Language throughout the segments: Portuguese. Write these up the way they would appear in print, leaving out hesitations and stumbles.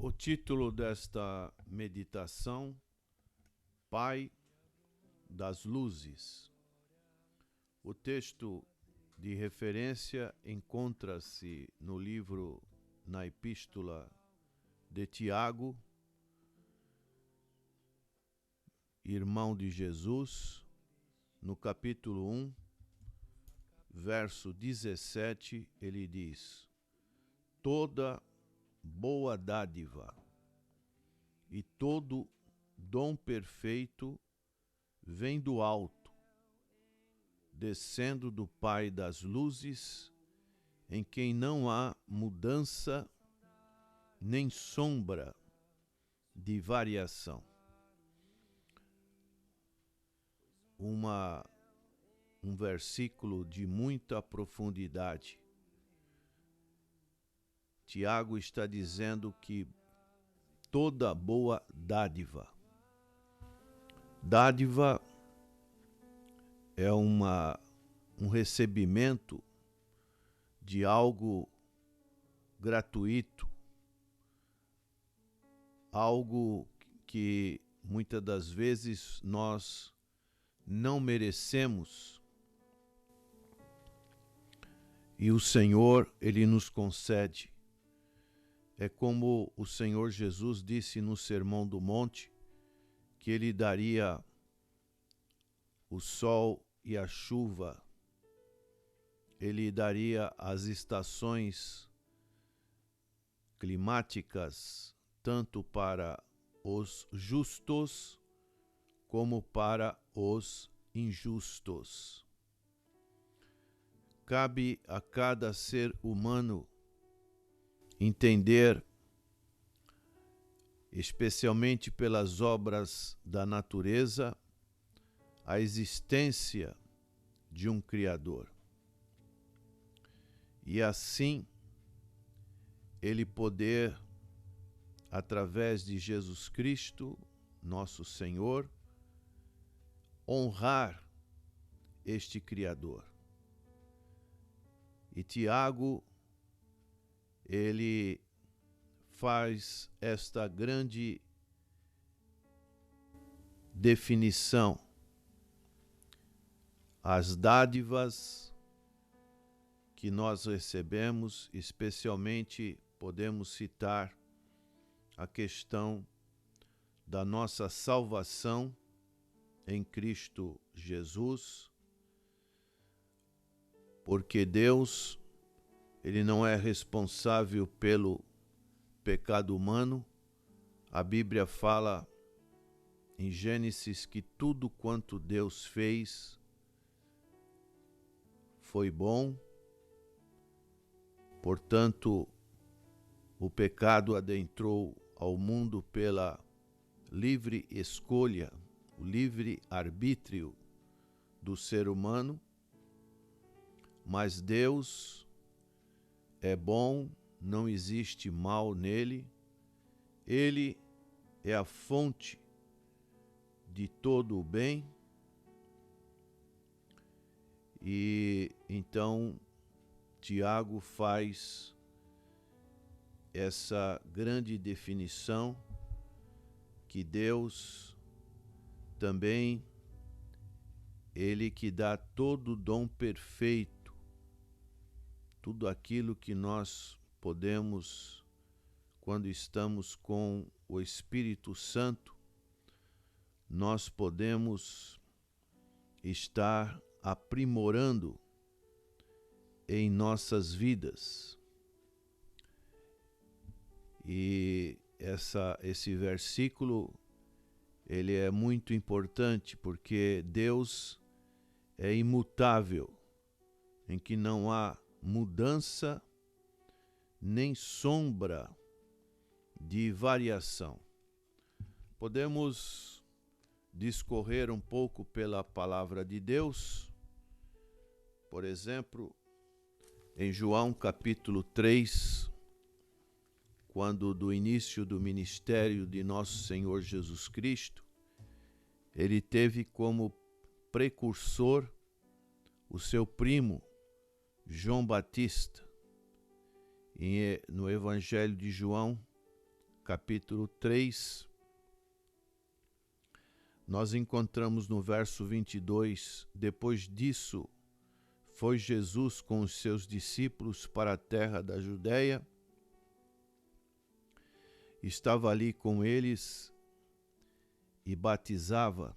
O título desta meditação, Pai das Luzes. O texto de referência encontra-se no livro, na Epístola de Tiago, irmão de Jesus, no capítulo 1, verso 17, ele diz: toda boa dádiva e todo dom perfeito vem do alto, descendo do Pai das luzes, em quem não há mudança nem sombra de variação. Um versículo de muita profundidade. Tiago está dizendo que toda boa dádiva. Dádiva é um recebimento de algo gratuito, algo que muitas das vezes nós não merecemos. E o Senhor, Ele nos concede. É como o Senhor Jesus disse no Sermão do Monte, que Ele daria o sol e a chuva, Ele daria as estações climáticas, tanto para os justos como para os injustos. Cabe a cada ser humano entender, especialmente pelas obras da natureza, a existência de um Criador. E assim, ele poder, através de Jesus Cristo, nosso Senhor, honrar este Criador. E Tiago, ele faz esta grande definição. As dádivas que nós recebemos, especialmente podemos citar a questão da nossa salvação em Cristo Jesus, porque Deus, Ele não é responsável pelo pecado humano. A Bíblia fala em Gênesis que tudo quanto Deus fez foi bom. Portanto, o pecado adentrou ao mundo pela livre escolha, o livre arbítrio do ser humano. Mas Deus é bom, não existe mal nele. Ele é a fonte de todo o bem. E então Tiago faz essa grande definição que Deus também, Ele que dá todo o dom perfeito, tudo aquilo que nós podemos, quando estamos com o Espírito Santo, nós podemos estar aprimorando em nossas vidas. E esse versículo, ele é muito importante, porque Deus é imutável, em que não há mudança nem sombra de variação. Podemos discorrer um pouco pela palavra de Deus. Por exemplo, em João capítulo 3, quando do início do ministério de nosso Senhor Jesus Cristo, ele teve como precursor o seu primo, João Batista. E no Evangelho de João, capítulo 3, nós encontramos no verso 22, depois disso, foi Jesus com os seus discípulos para a terra da Judéia, estava ali com eles e batizava.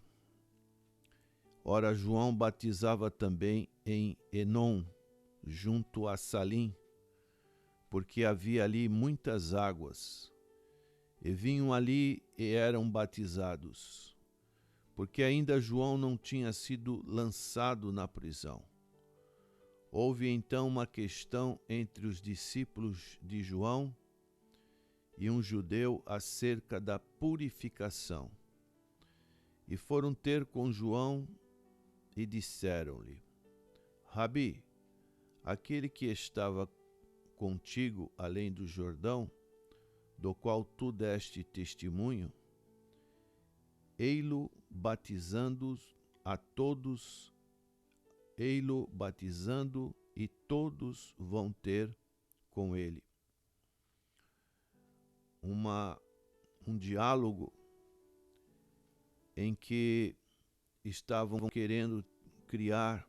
Ora, João batizava também em Enom, junto a Salim, porque havia ali muitas águas, e vinham ali e eram batizados, porque ainda João não tinha sido lançado na prisão. Houve então uma questão entre os discípulos de João e um judeu acerca da purificação. E foram ter com João e disseram-lhe: Rabi, aquele que estava contigo além do Jordão, do qual tu deste testemunho, ei-lo batizando e todos vão ter com ele. Um diálogo em que estavam querendo criar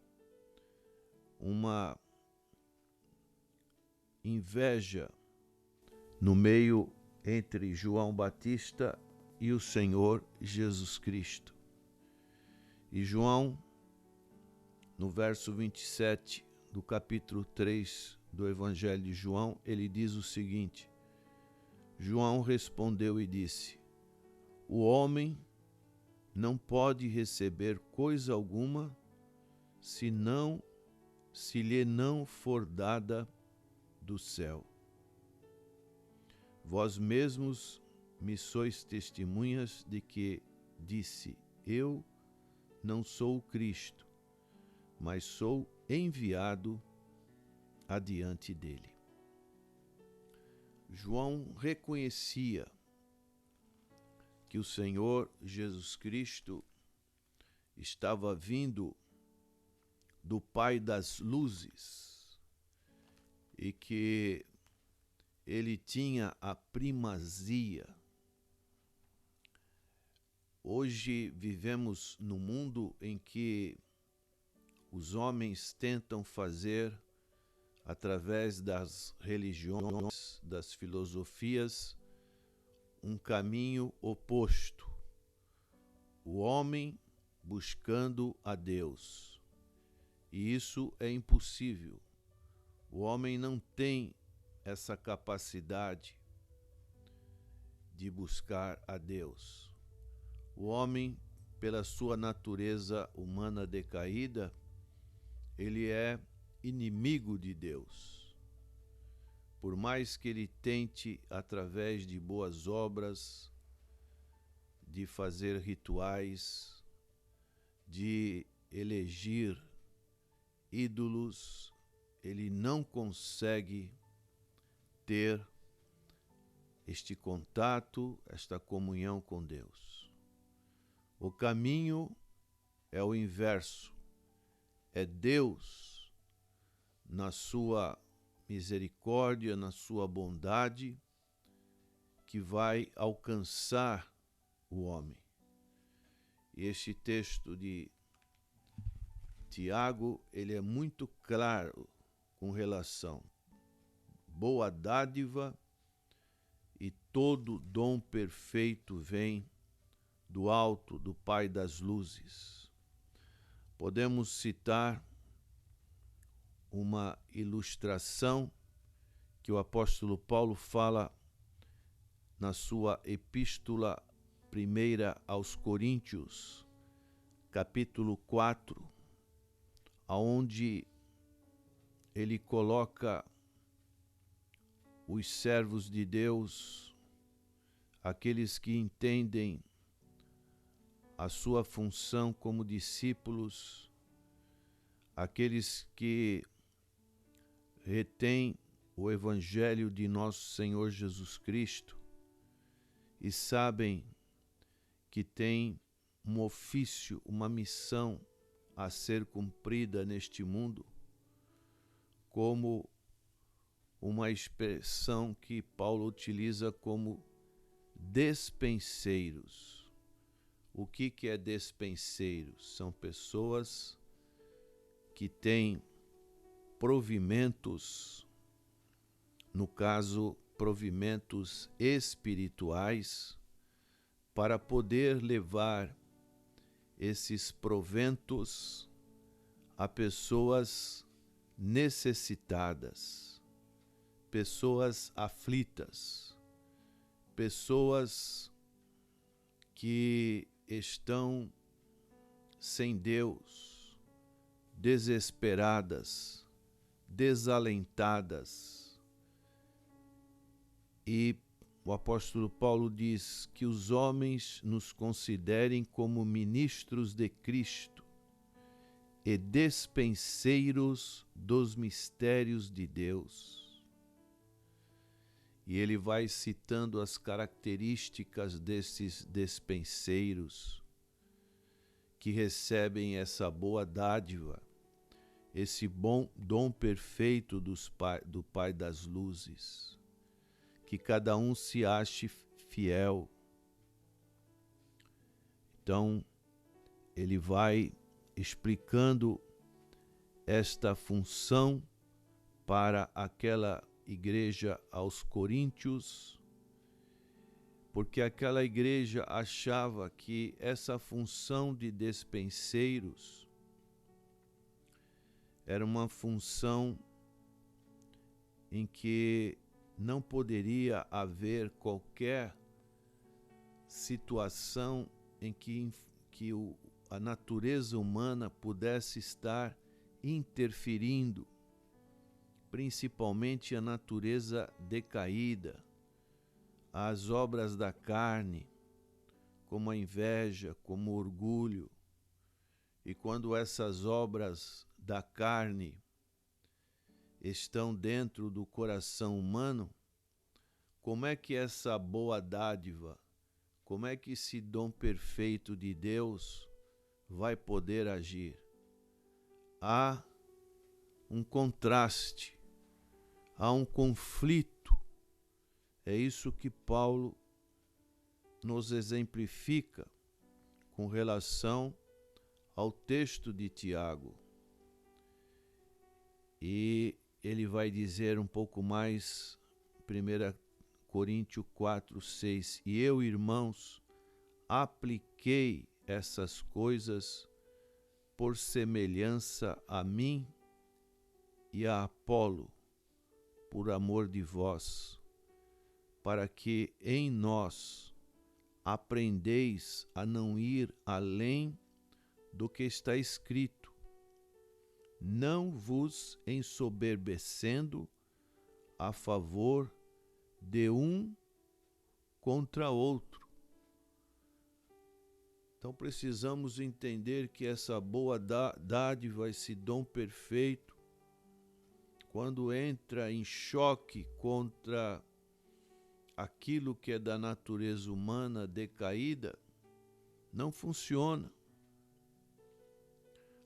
uma inveja no meio entre João Batista e o Senhor Jesus Cristo. E João, no verso 27 do capítulo 3 do Evangelho de João, ele diz o seguinte: João respondeu e disse: o homem não pode receber coisa alguma se lhe não for dada do céu. Vós mesmos me sois testemunhas de que disse: eu não sou o Cristo, mas sou enviado adiante dele. João reconhecia que o Senhor Jesus Cristo estava vindo do Pai das Luzes e que ele tinha a primazia. Hoje vivemos num mundo em que os homens tentam fazer, através das religiões, das filosofias, um caminho oposto. O homem buscando a Deus. E isso é impossível. O homem não tem essa capacidade de buscar a Deus. O homem, pela sua natureza humana decaída, ele é inimigo de Deus. Por mais que ele tente, através de boas obras, de fazer rituais, de elegir ídolos, ele não consegue ter este contato, esta comunhão com Deus. O caminho é o inverso. É Deus, na sua misericórdia, na sua bondade, que vai alcançar o homem. E este texto de Tiago, ele é muito claro com relação boa dádiva e todo dom perfeito vem do alto, do Pai das Luzes. Podemos citar uma ilustração que o apóstolo Paulo fala na sua epístola primeira aos Coríntios, capítulo 4, aonde ele coloca os servos de Deus, aqueles que entendem a sua função como discípulos, aqueles que retêm o Evangelho de nosso Senhor Jesus Cristo e sabem que tem um ofício, uma missão a ser cumprida neste mundo, como uma expressão que Paulo utiliza como despenseiros. O que é despenseiros? São pessoas que têm provimentos, no caso, provimentos espirituais, para poder levar esses proventos a pessoas necessitadas, pessoas aflitas, pessoas que estão sem Deus, desesperadas, desalentadas. E o apóstolo Paulo diz que os homens nos considerem como ministros de Cristo e despenseiros dos mistérios de Deus. E ele vai citando as características desses despenseiros que recebem essa boa dádiva, esse bom dom perfeito do Pai das Luzes. Que cada um se ache fiel. Então, ele vai explicando esta função para aquela igreja aos Coríntios, porque aquela igreja achava que essa função de despenseiros era uma função em que não poderia haver qualquer situação em que a natureza humana pudesse estar interferindo, principalmente a natureza decaída, as obras da carne, como a inveja, como o orgulho. E quando essas obras da carne estão dentro do coração humano, como é que essa boa dádiva, como é que esse dom perfeito de Deus vai poder agir? Há um contraste, há um conflito. É isso que Paulo nos exemplifica com relação ao texto de Tiago. E ele vai dizer um pouco mais, 1 Coríntios 4, 6, e eu, irmãos, apliquei essas coisas por semelhança a mim e a Apolo, por amor de vós, para que em nós aprendeis a não ir além do que está escrito, não vos ensoberbecendo a favor de um contra outro. Então precisamos entender que essa boa dádiva, esse dom perfeito, quando entra em choque contra aquilo que é da natureza humana decaída, não funciona.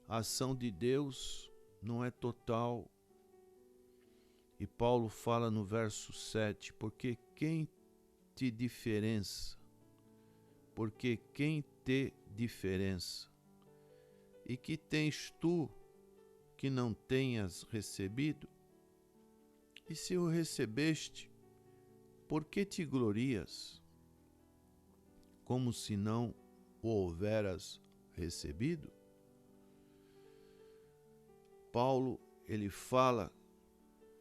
A ação de Deus não é total. E Paulo fala no verso 7, porque quem te diferença? Porque quem te diferença? E que tens tu que não tenhas recebido? E se o recebeste, por que te glorias? Como se não o houveras recebido? Paulo, ele fala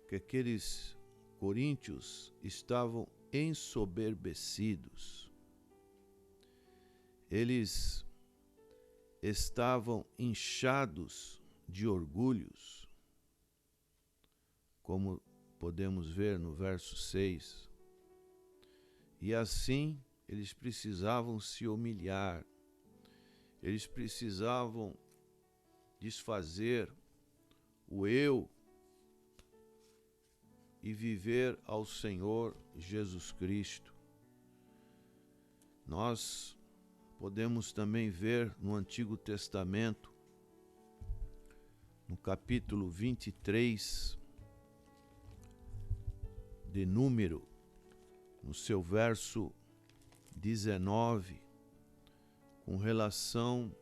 que aqueles coríntios estavam ensoberbecidos. Eles estavam inchados de orgulhos, como podemos ver no verso 6. E assim eles precisavam se humilhar, eles precisavam desfazer o eu e viver ao Senhor Jesus Cristo. Nós podemos também ver no Antigo Testamento, no capítulo 23 de Número, no seu verso 19, com relação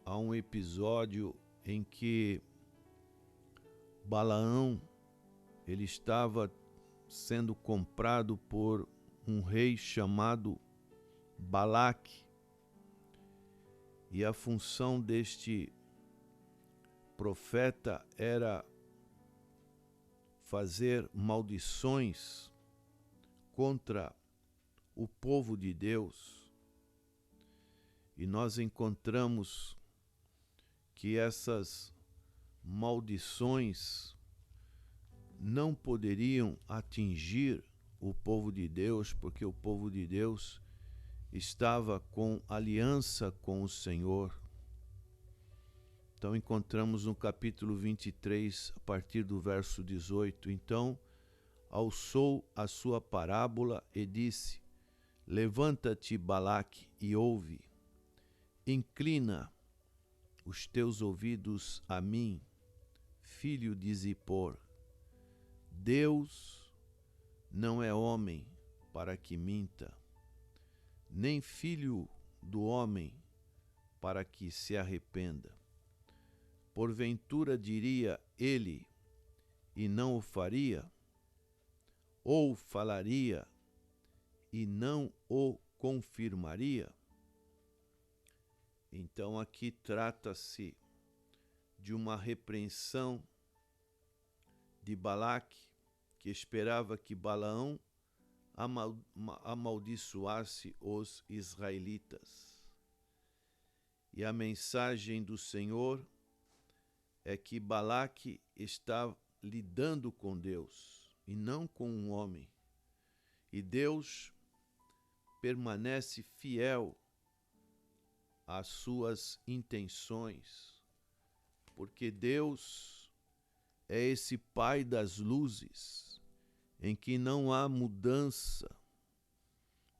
a um episódio em que Balaão ele estava sendo comprado por um rei chamado Balaque, e a função deste profeta era fazer maldições contra o povo de Deus. E nós encontramos que essas maldições não poderiam atingir o povo de Deus, porque o povo de Deus estava com aliança com o Senhor. Então encontramos no capítulo 23, a partir do verso 18, então alçou a sua parábola e disse: Levanta-te, Balaque, e ouve, inclina os teus ouvidos a mim, filho de Zippor. Deus não é homem para que minta, nem filho do homem para que se arrependa. Porventura diria ele, e não o faria? Ou falaria, e não o confirmaria? Então aqui trata-se de uma repreensão de Balaque, que esperava que Balaão amaldiçoasse os israelitas. E a mensagem do Senhor é que Balaque está lidando com Deus e não com um homem. E Deus permanece fiel às suas intenções, porque Deus é esse Pai das luzes, em que não há mudança,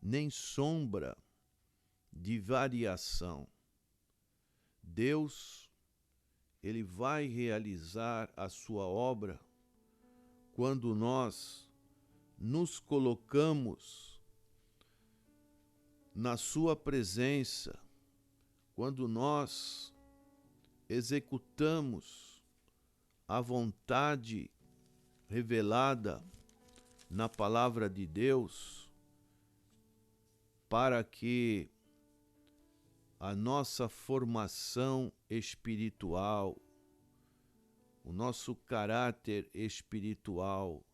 nem sombra de variação. Deus, ele vai realizar a sua obra quando nós nos colocamos na sua presença, quando nós executamos a vontade revelada na palavra de Deus, para que a nossa formação espiritual, o nosso caráter espiritual,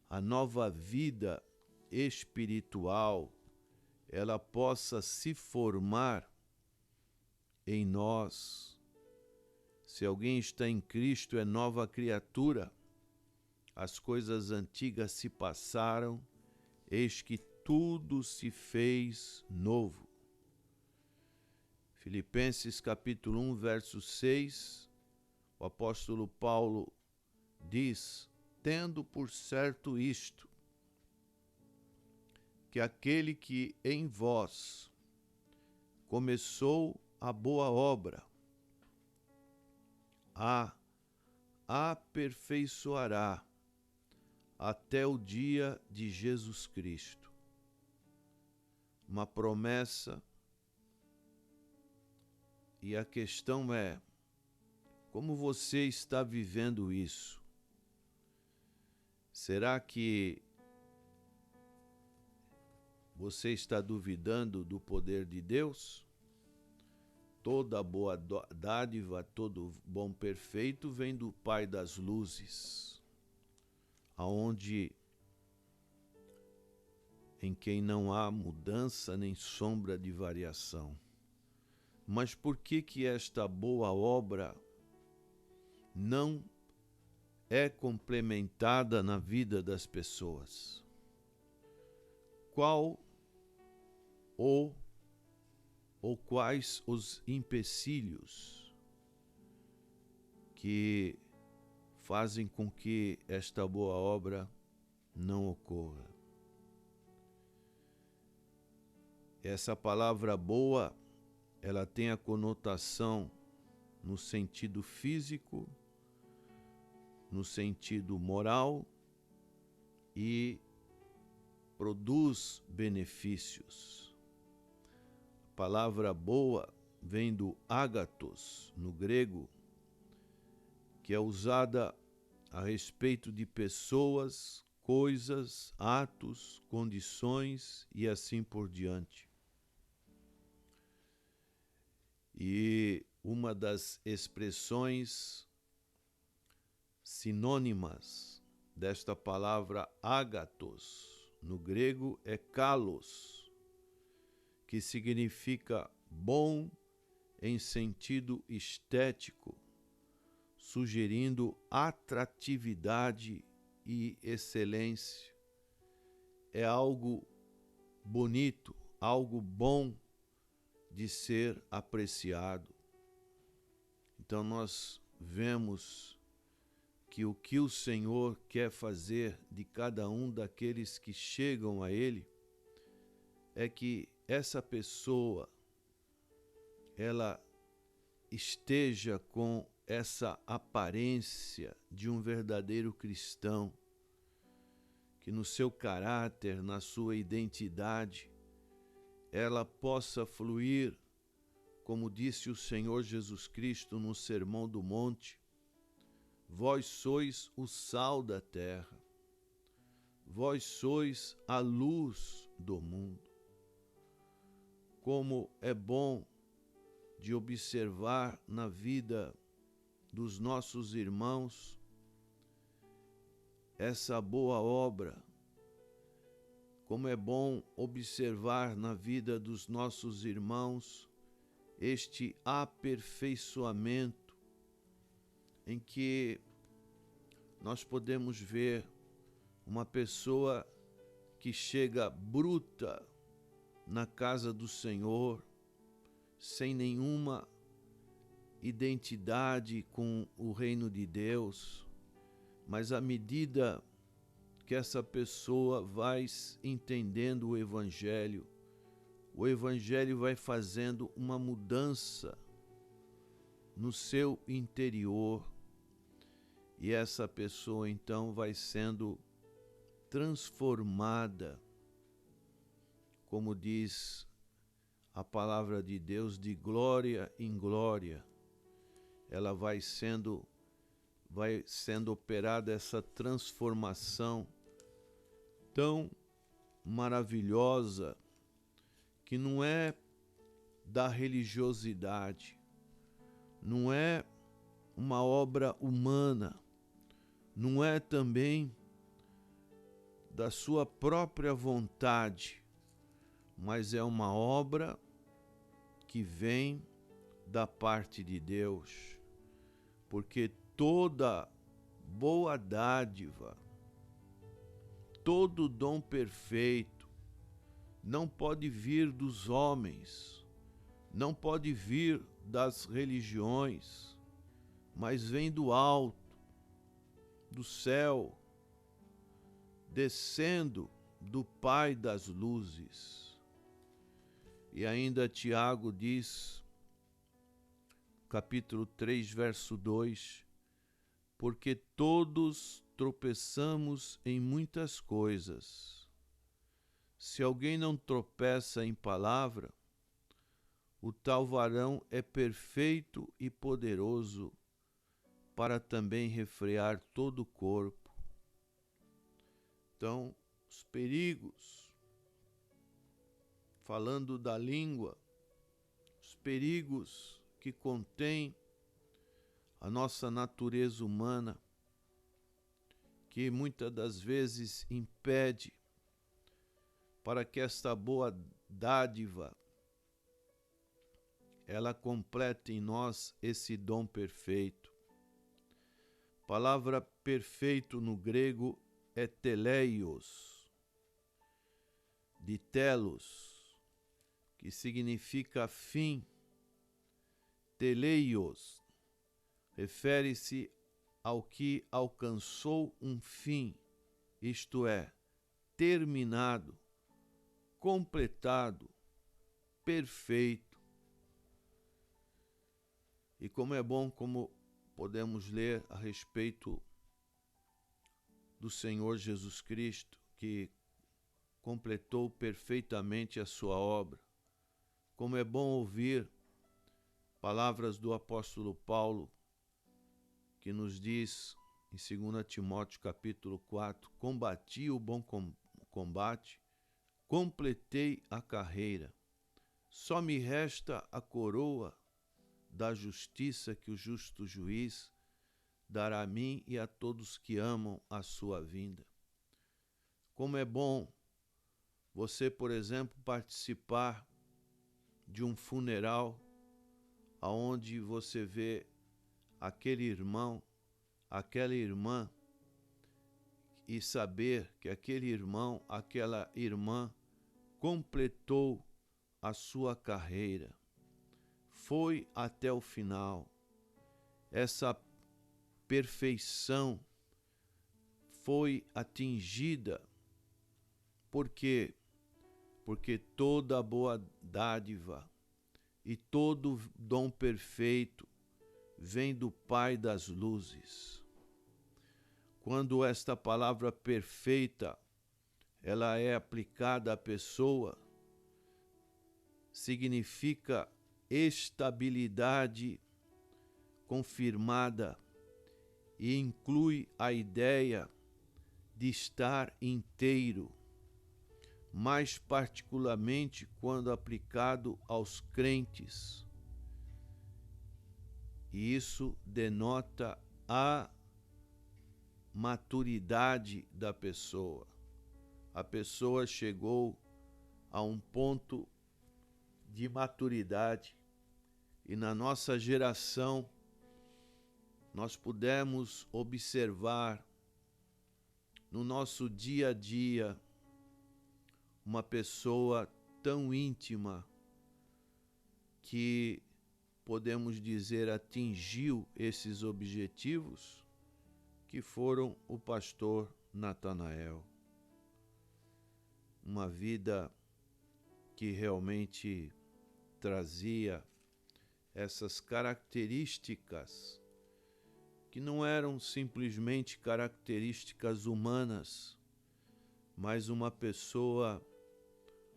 a nova vida espiritual, ela possa se formar em nós. Se alguém está em Cristo, é nova criatura. As coisas antigas se passaram, eis que tudo se fez novo. Filipenses capítulo 1, verso 6, o apóstolo Paulo diz: tendo por certo isto, que aquele que em vós começou a boa obra, a aperfeiçoará até o dia de Jesus Cristo. Uma promessa, e a questão é: como você está vivendo isso? Será que você está duvidando do poder de Deus? Toda boa dádiva, todo bom perfeito vem do Pai das luzes, aonde em quem não há mudança nem sombra de variação. Mas por que esta boa obra não é complementada na vida das pessoas? Qual ou quais os empecilhos que fazem com que esta boa obra não ocorra? Essa palavra boa, ela tem a conotação no sentido físico, no sentido moral e produz benefícios. A palavra boa vem do ágatos, no grego, que é usada a respeito de pessoas, coisas, atos, condições e assim por diante. E uma das expressões sinônimas desta palavra ágatos, no grego, é kalos, que significa bom em sentido estético, sugerindo atratividade e excelência. É algo bonito, algo bom de ser apreciado. Então nós vemos que o Senhor quer fazer de cada um daqueles que chegam a Ele é que essa pessoa, ela esteja com essa aparência de um verdadeiro cristão, que no seu caráter, na sua identidade, ela possa fluir, como disse o Senhor Jesus Cristo no Sermão do Monte: vós sois o sal da terra, vós sois a luz do mundo. Como é bom de observar na vida dos nossos irmãos essa boa obra. Como é bom observar na vida dos nossos irmãos este aperfeiçoamento em que nós podemos ver uma pessoa que chega bruta na casa do Senhor, sem nenhuma identidade com o reino de Deus, mas à medida que essa pessoa vai entendendo o Evangelho vai fazendo uma mudança no seu interior, e essa pessoa então vai sendo transformada, como diz a palavra de Deus, de glória em glória. Ela vai sendo operada essa transformação tão maravilhosa, que não é da religiosidade, não é uma obra humana, não é também da sua própria vontade, mas é uma obra que vem da parte de Deus, porque toda boa dádiva, todo dom perfeito não pode vir dos homens, não pode vir das religiões, mas vem do alto, do céu, descendo do Pai das luzes. E ainda Tiago diz, capítulo 3, verso 2, porque todos tropeçamos em muitas coisas. Se alguém não tropeça em palavra, o tal varão é perfeito e poderoso para também refrear todo o corpo. Então, os perigos, falando da língua, os perigos que contém a nossa natureza humana, que muitas das vezes impede para que esta boa dádiva ela complete em nós esse dom perfeito. A palavra perfeito no grego é teleios, de telos, que significa fim. Teleios refere-se ao que alcançou um fim, isto é, terminado, completado, perfeito. E como é bom, como podemos ler a respeito do Senhor Jesus Cristo, que completou perfeitamente a sua obra. Como é bom ouvir palavras do apóstolo Paulo, que nos diz em 2 Timóteo capítulo 4, combati o bom combate, completei a carreira. Só me resta a coroa da justiça que o justo juiz dará a mim e a todos que amam a sua vinda. Como é bom você, por exemplo, participar de um funeral aonde você vê aquele irmão, aquela irmã, e saber que aquele irmão, aquela irmã completou a sua carreira, foi até o final. Essa perfeição foi atingida. Por quê? Porque toda boa dádiva e todo dom perfeito vem do Pai das luzes. Quando esta palavra perfeita ela é aplicada à pessoa, significa estabilidade confirmada e inclui a ideia de estar inteiro, mais particularmente quando aplicado aos crentes. E isso denota a maturidade da pessoa. A pessoa chegou a um ponto de maturidade e na nossa geração nós pudemos observar no nosso dia a dia uma pessoa tão íntima que podemos dizer atingiu esses objetivos, que foram o pastor Natanael. Uma vida que realmente trazia essas características que não eram simplesmente características humanas, mas uma pessoa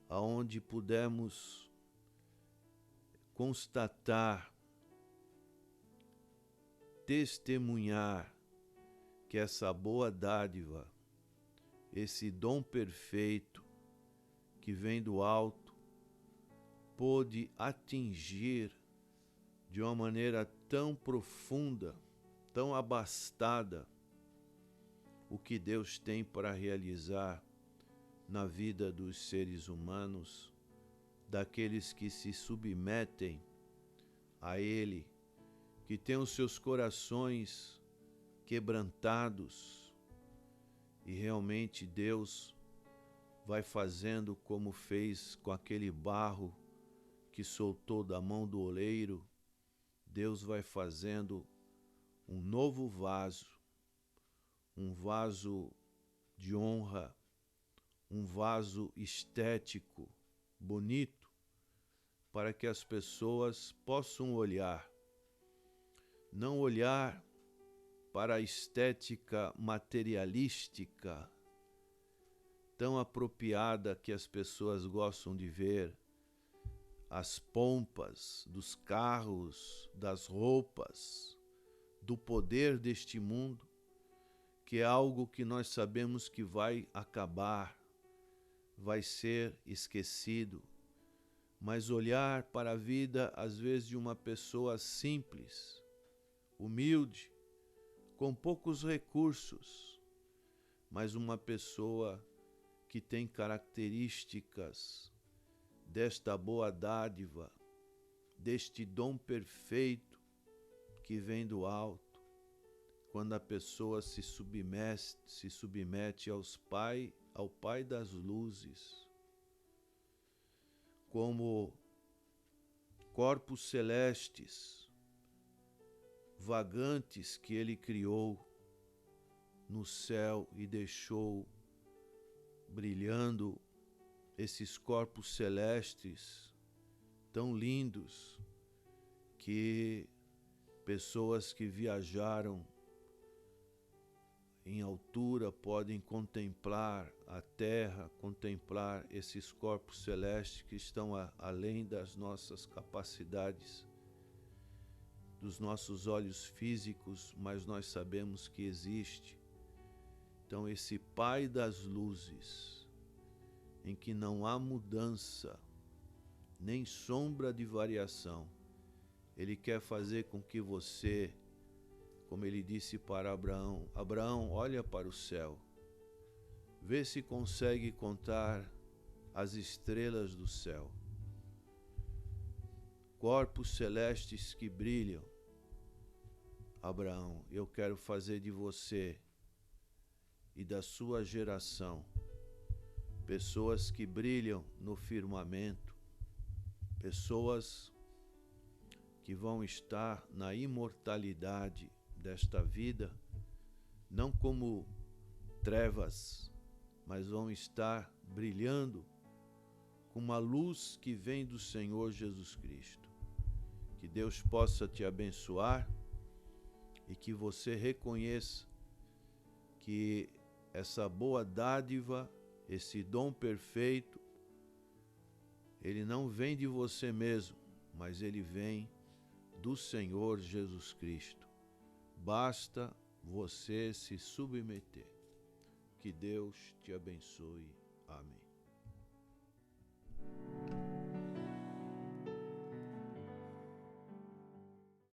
aonde pudemos constatar, testemunhar que essa boa dádiva, esse dom perfeito que vem do alto, pôde atingir de uma maneira tão profunda, tão abastada, o que Deus tem para realizar na vida dos seres humanos, daqueles que se submetem a Ele, que têm os seus corações quebrantados, e realmente Deus vai fazendo como fez com aquele barro que soltou da mão do oleiro. Deus vai fazendo um novo vaso, um vaso de honra, um vaso estético, bonito, para que as pessoas possam olhar, não olhar para a estética materialística tão apropriada que as pessoas gostam de ver, as pompas dos carros, das roupas, do poder deste mundo, que é algo que nós sabemos que vai acabar, vai ser esquecido, mas olhar para a vida, às vezes, de uma pessoa simples, humilde, com poucos recursos, mas uma pessoa que tem características desta boa dádiva, deste dom perfeito que vem do alto, quando a pessoa se submete ao Pai das luzes, como corpos celestes, vagantes que Ele criou no céu e deixou brilhando esses corpos celestes tão lindos que pessoas que viajaram em altura podem contemplar a terra, contemplar esses corpos celestes que estão além das nossas capacidades, dos nossos olhos físicos, mas nós sabemos que existe. Então, esse Pai das luzes, em que não há mudança, nem sombra de variação, Ele quer fazer com que você, como Ele disse para Abraão, Abraão, olha para o céu, vê se consegue contar as estrelas do céu, corpos celestes que brilham. Abraão, eu quero fazer de você e da sua geração pessoas que brilham no firmamento, pessoas que vão estar na imortalidade desta vida, não como trevas, mas vão estar brilhando com uma luz que vem do Senhor Jesus Cristo. Que Deus possa te abençoar e que você reconheça que essa boa dádiva, esse dom perfeito, ele não vem de você mesmo, mas ele vem do Senhor Jesus Cristo. Basta você se submeter. Que Deus te abençoe. Amém.